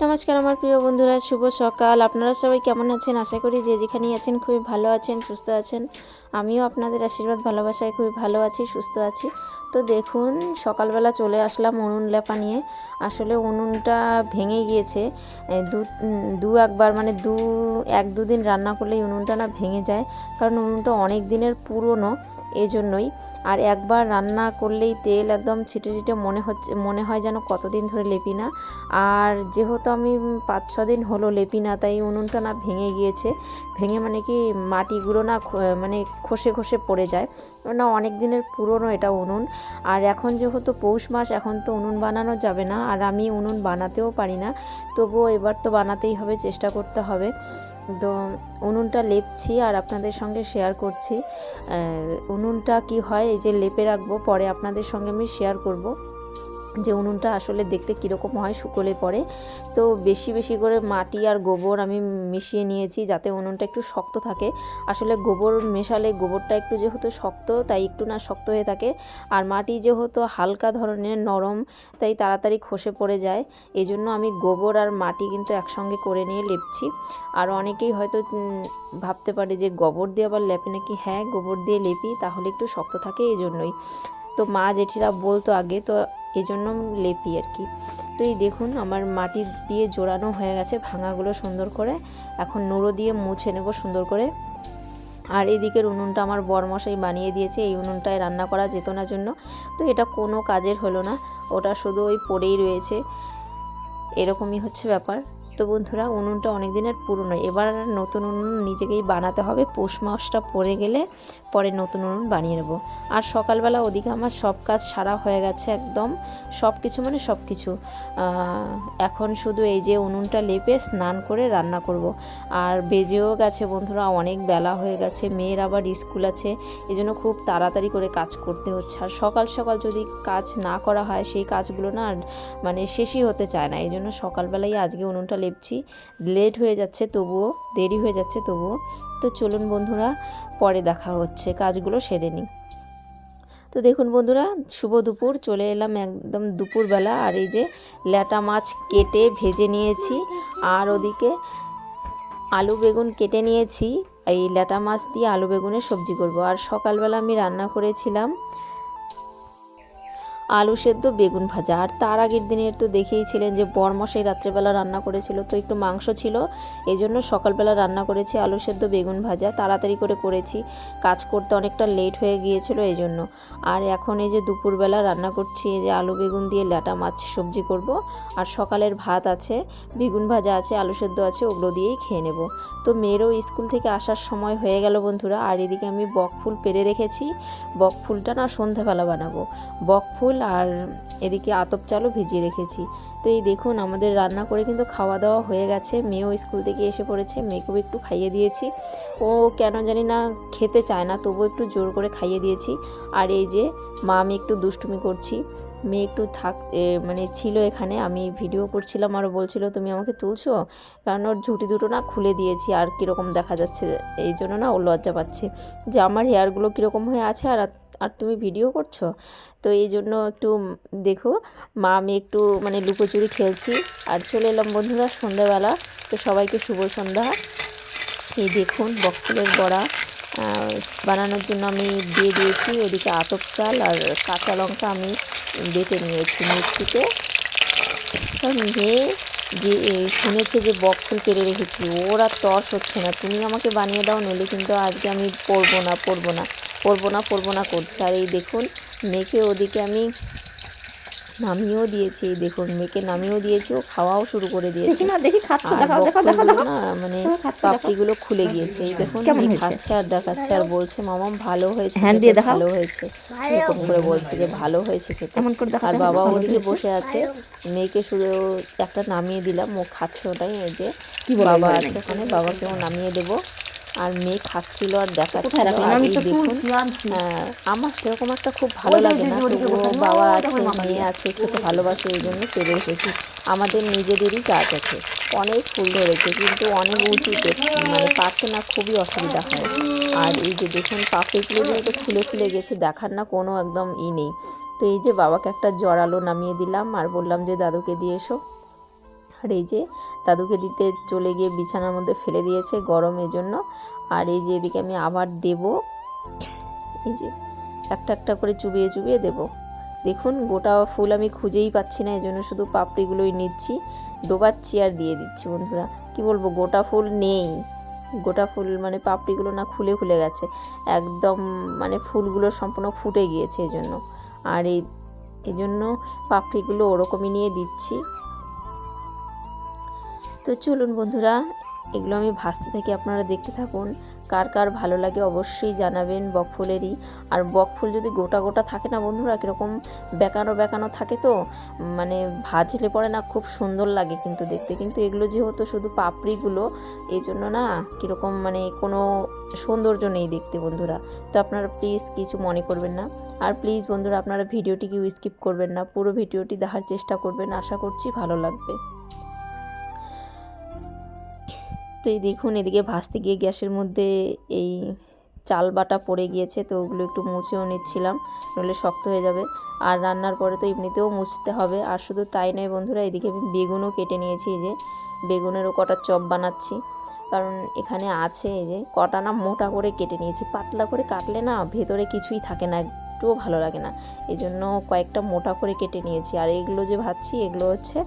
নমস্কার আমার প্রিয় বন্ধুরা, শুভ সকাল। আপনারা সবাই কেমন আছেন? আশা করি যে যেখানেই আছেন খুবই ভালো আছেন, সুস্থ আছেন। আমিও আপনাদের আশীর্বাদ ভালোবাসায় খুবই ভালো আছি, সুস্থ আছি। তো দেখুন, সকালবেলা চলে আসলাম উনুন লেপা নিয়ে। আসলে উনুনটা ভেঙে গিয়েছে। একবার মানে এক দুদিন রান্না করলেই উনুনটা না ভেঙে যায়, কারণ উনুনটা অনেক দিনের পুরনো, এই জন্যই। আর একবার রান্না করলেই তেল একদম ছিটে ছিটে মনে হয় যেন কতদিন ধরে লেপি না। আর যেহেতু আমি 5-6 দিন হলো লেপি না, তাই উনুনটা না ভেঙে গিয়েছে। ভেঙে মানে কি মাটিগুলো না মানে খসে খসে পড়ে যায়, না অনেক দিনের পুরনো এটা উনুন। আর এখন যেহেতু পৌষ মাস, এখন তো উনুন বানানো যাবে না, আর আমি উনুন বানাতেও পারি না। তবুও এবার তো বানাতেই হবে, চেষ্টা করতে হবে। তো উনুনটা লেপছি আর আপনাদের সঙ্গে শেয়ার করছি। উনুনটা কি হয়, এই যে লেপে রাখবো, পরে আপনাদের সঙ্গে আমি শেয়ার করব যে উনুনটা আসলে দেখতে কীরকম হয় শুকোলে পরে। তো বেশি বেশি করে মাটি আর গোবর আমি মিশিয়ে নিয়েছি, যাতে উনুনটা একটু শক্ত থাকে। আসলে গোবর মেশালে গোবরটা একটু যেহেতু শক্ত, তাই একটু না শক্ত হয়ে থাকে। আর মাটি যেহেতু হালকা ধরনের নরম, তাই তাড়াতাড়ি খসে পড়ে যায়। এই জন্য আমি গোবর আর মাটি কিন্তু একসঙ্গে করে নিয়ে লেপছি। আর অনেকেই হয়তো ভাবতে পারে যে গোবর দিয়ে আবার লেপে নাকি। হ্যাঁ, গোবর দিয়ে লেপি, তাহলে একটু শক্ত থাকে, এই জন্যই। তো মা জেঠিরা বলতো আগে, তো এই জন্য লেপি আর কি। তো এই দেখুন, আমার মাটি দিয়ে জোড়ানো হয়ে গেছে ভাঙাগুলো সুন্দর করে। এখন নুড়ো দিয়ে মুছে নেব সুন্দর করে। আর এদিকের উনুনটা আমার বরমশাই বানিয়ে দিয়েছে, এই উনুনটায় রান্না করা যেত না জন্য। তো এটা কোনো কাজের হলো না, ওটা শুধু ওই পড়েই রয়েছে, এরকমই হচ্ছে ব্যাপার। তো বন্ধুরা, উনুনটা অনেক দিনের পুরনো, এবার নতুন উনুন নিজেকেই বানাতে হবে। পৌষ মাসটা পড়ে গেলে পরে নতুন উনুন বানিয়ে নেব। আর সকালবেলা ওদিকে আমার সব কাজ সারা হয়ে গেছে একদম, সব কিছু মানে সব কিছু। এখন শুধু এই যে উনুনটা লেপে স্নান করে রান্না করব। আর বেজেও গেছে বন্ধুরা, অনেক বেলা হয়ে গেছে, মেয়ের আবার স্কুল আছে, এই জন্য খুব তাড়াতাড়ি করে কাজ করতে হচ্ছে। আর সকাল সকাল যদি কাজ না করা হয়, সেই কাজগুলো না মানে শেষই হতে চায় না। এই জন্য সকালবেলায় আজকে উনুনটা লেপছি। লেট হয়ে যাচ্ছে তবুও, দেরি হয়ে যাচ্ছে তবুও। তো চলুন বন্ধুরা, পরে দেখা হচ্ছে, কাজগুলো সেরে নিই। তো দেখুন বন্ধুরা, শুভ দুপুর, চলে এলাম একদম দুপুরবেলা। আর এই যে ল্যাটা মাছ কেটে ভেজে নিয়েছি, আর ওদিকে আলু বেগুন কেটে নিয়েছি। এই ল্যাটা মাছ দিয়ে আলু বেগুনের সবজি করব। আর সকালবেলা আমি রান্না করেছিলাম আলু সেদ্ধ বেগুন ভাজা। আর তার আগের দিনের তো দেখেইছিলেন যে বরমশাই রাত্রেবেলা রান্না করেছিল, তো একটু মাংস ছিল, এই জন্য সকালবেলা রান্না করেছি আলু সেদ্ধ বেগুন ভাজা। তাড়াতাড়ি করে করেছি, কাজ করতে অনেকটা লেট হয়ে গিয়েছিল এই জন্য। আর এখন এই যে দুপুরবেলা রান্না করছি, এই যে আলু বেগুন দিয়ে ল্যাটা মাছ সবজি করব। আর সকালের ভাত আছে, বেগুন ভাজা আছে, আলু সেদ্ধ আছে, ওগুলো দিয়েই খেয়ে নেব। তো মেয়েরও স্কুল থেকে আসার সময় হয়ে গেল বন্ধুরা। আর এদিকে আমি বকফুল পেরে রেখেছি, বকফুলটা না সন্ধ্যাবেলা বানাবো, বকফুল। আর এদিকে আতপ চালও ভিজিয়ে রেখেছি। তো এই দেখুন, আমাদের রান্না করে কিন্তু খাওয়া দাওয়া হয়ে গেছে। মেয়েও স্কুল থেকে এসে পড়েছে, মেয়েকেও একটু খাইয়ে দিয়েছি। ও কেন জানি না খেতে চায় না, তবু একটু জোর করে খাইয়ে দিয়েছি। আর এই যে মা আমি একটু দুষ্টুমি করছি, মেয়ে একটু মানে ছিল এখানে, আমি ভিডিও করছিলাম, আর বলছিল তুমি আমাকে তুলছো, কারণ ওর ঝুঁটি দুটো না খুলে দিয়েছি আর কীরকম দেখা যাচ্ছে, এই জন্য না ও লজ্জা পাচ্ছে যে আমার হেয়ারগুলো কীরকম হয়ে আছে, আর আর তুমি ভিডিও করছো। তো এই জন্য একটু দেখো, মা আমি একটু মানে লুকোচুরি খেলছি। আর চলে এলাম বন্ধুরা সন্ধ্যাবেলা। তো সবাইকে শুভ সন্ধ্যা। এই দেখুন, বকফুলের বড়া বানানোর জন্য আমি দিয়ে দিয়েছি ওদিকে আতপ চাল আর কাঁচা লঙ্কা আমি বেটে নিয়েছি মিক্সিতে। কারণ মেয়ে যে শুনেছে যে বকফুল পেরে রেখেছি, ওর আর তর্স হচ্ছে না, তুমি আমাকে বানিয়ে দাও, নইলে কিন্তু আজকে আমি পড়বো না করছে। আর এই দেখুন, মেয়েকে ওদিকে আমি নামিয়েও দিয়েছি, এই দেখুন মেয়েকে নামিয়েও দিয়েছি, ও খাওয়াও শুরু করে দিয়েছে। আর বকফুলগুলো না মানে পাপড়িগুলো খুলে গিয়েছে, এই দেখুন মেয়ে খাচ্ছে আর দেখাচ্ছে, আর বলছে মামাম ভালো হয়েছে, ভালো হয়েছে, এরকম করে বলছে যে ভালো হয়েছে খেতে। আর বাবা ওদিকে বসে আছে, মেয়েকে শুধু একটা নামিয়ে দিলাম, ও খাচ্ছে ওটাই। এই যে বাবা আছে ওখানে, বাবাকেও নামিয়ে দেবো। আর মেয়ে খাচ্ছিল আর দেখাচ্ছিল। আর এই দেখুন, আমার সেরকম একটা খুব ভালো লাগে না, তবুও বাবা আছে মেয়ে আছে খেতে ভালোবাসে, এই জন্য পেরে রেখেছি। আমাদের নিজেদেরই গাছ আছে, অনেক ফুল ধরেছে, কিন্তু অনেক উঁচুতে মানে পাচ্ছে না, খুবই অসুবিধা হয়। আর এই যে দেখুন, পাপড়িগুলো যেহেতু ফুলে ফুলে গেছে, দেখার না কোনো একদম নেই। তো এই যে বাবাকে একটা জড়ালো নামিয়ে দিলাম, আর বললাম যে দাদুকে দিয়ে এসো। আর এই যে দাদুকে দিতে চলে গিয়ে বিছানার মধ্যে ফেলে দিয়েছে গরমের জন্য। আর এই যে এদিকে আমি আবার দেব, এই যে একটা একটা করে চুবিয়ে চুবিয়ে দেব। দেখুন গোটা ফুল আমি খুঁজেই পাচ্ছি না, এই জন্য শুধু পাপড়িগুলোই নিচ্ছি, ডোবাচ্ছি আর দিয়ে দিচ্ছি। বন্ধুরা কি বলবো, গোটা ফুল নেই, গোটা ফুল মানে পাপড়িগুলো না খুলে খুলে গেছে একদম, মানে ফুলগুলো সম্পূর্ণ ফুটে গিয়েছে এই জন্য। আর এই জন্য পাপড়িগুলো ওরকমই নিয়ে দিচ্ছি। তো চলুন বন্ধুরা, এগুলো আমি ভাজতে থাকি, আপনারা দেখতে থাকুন। কার কার ভালো লাগে অবশ্যই জানাবেন বকফুলেরই। আর বকফুল যদি গোটা গোটা থাকে না বন্ধুরা, কীরকম বেঁকানো বেঁকানো থাকে, তো মানে ভাজলে পরে না খুব সুন্দর লাগে কিন্তু দেখতে। কিন্তু এগুলো যেহেতু শুধু পাপড়িগুলো, এই জন্য না কীরকম মানে কোনো সৌন্দর্য নেই দেখতে বন্ধুরা। তো আপনারা প্লিজ কিছু মনে করবেন না। আর প্লিজ বন্ধুরা আপনারা ভিডিওটিকে স্কিপ করবেন না, পুরো ভিডিওটি দেখার চেষ্টা করবেন, আশা করছি ভালো লাগবে। তো এই দেখুন এদিকে ভাজতে গিয়ে গ্যাসের মধ্যে এই চাল বাটা পড়ে গিয়েছে, তো ওগুলো একটু মুছেও নিচ্ছিলাম, নইলে শক্ত হয়ে যাবে। আর রান্নার পরে তো এমনিতেও মুছতে হবে। আর শুধু তাই নয় বন্ধুরা, এদিকে আমি বেগুনও কেটে নিয়েছি, এই যে বেগুনেরও কটা চপ বানাচ্ছি। কারণ এখানে আছে এই যে কটা না মোটা করে কেটে নিয়েছি, পাতলা করে কাটলে না ভেতরে কিছুই থাকে না, একটুও ভালো লাগে না, এই জন্য কয়েকটা মোটা করে কেটে নিয়েছি। আর এগুলো যে ভাজছি এগুলো হচ্ছে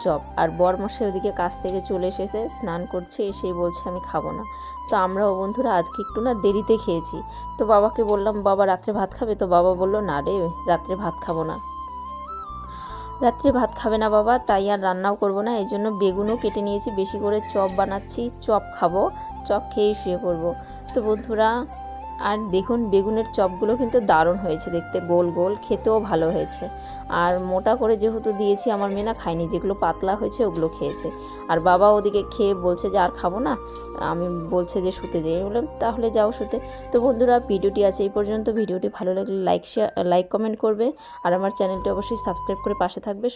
চপ। আর বরমশাই ওদিকে কাছ থেকে চলে এসেছে, স্নান করছে, এসেই বলছে আমি খাবো না। তো আমরাও বন্ধুরা আজকে একটু না দেরিতে খেয়েছি। তো বাবাকে বললাম বাবা রাত্রে ভাত খাবে, তো বাবা বললো না রে রাত্রে ভাত খাবো না, রাত্রে ভাত খাবে না বাবা, তাই আর রান্নাও করবো না। এই জন্য বেগুনও কেটে নিয়েছি, বেশি করে চপ বানাচ্ছি, চপ খাবো, চপ খেয়েই শুয়ে পড়বো। তো বন্ধুরা আর দেখুন বেগুনের চপগুলো কিন্তু দারুণ হয়েছে দেখতে, গোল গোল, খেতেও ভালো হয়েছে। আর মোটা করে যেহেতু দিয়েছি আমার মেয়ে না খায়নি, যেগুলো পাতলা হয়েছে ওগুলো খেয়েছে। আর বাবা ওদিকে খেয়ে বলছে যে আর খাবো না, আমি বলছে যে শুতে যাই, বললাম তাহলে যাও শুতে। তো বন্ধুরা ভিডিওটি আছে এই পর্যন্ত, ভিডিওটি ভালো লাগলে লাইক কমেন্ট করবে, আর আমার চ্যানেলটি অবশ্যই সাবস্ক্রাইব করে পাশে থাকবে।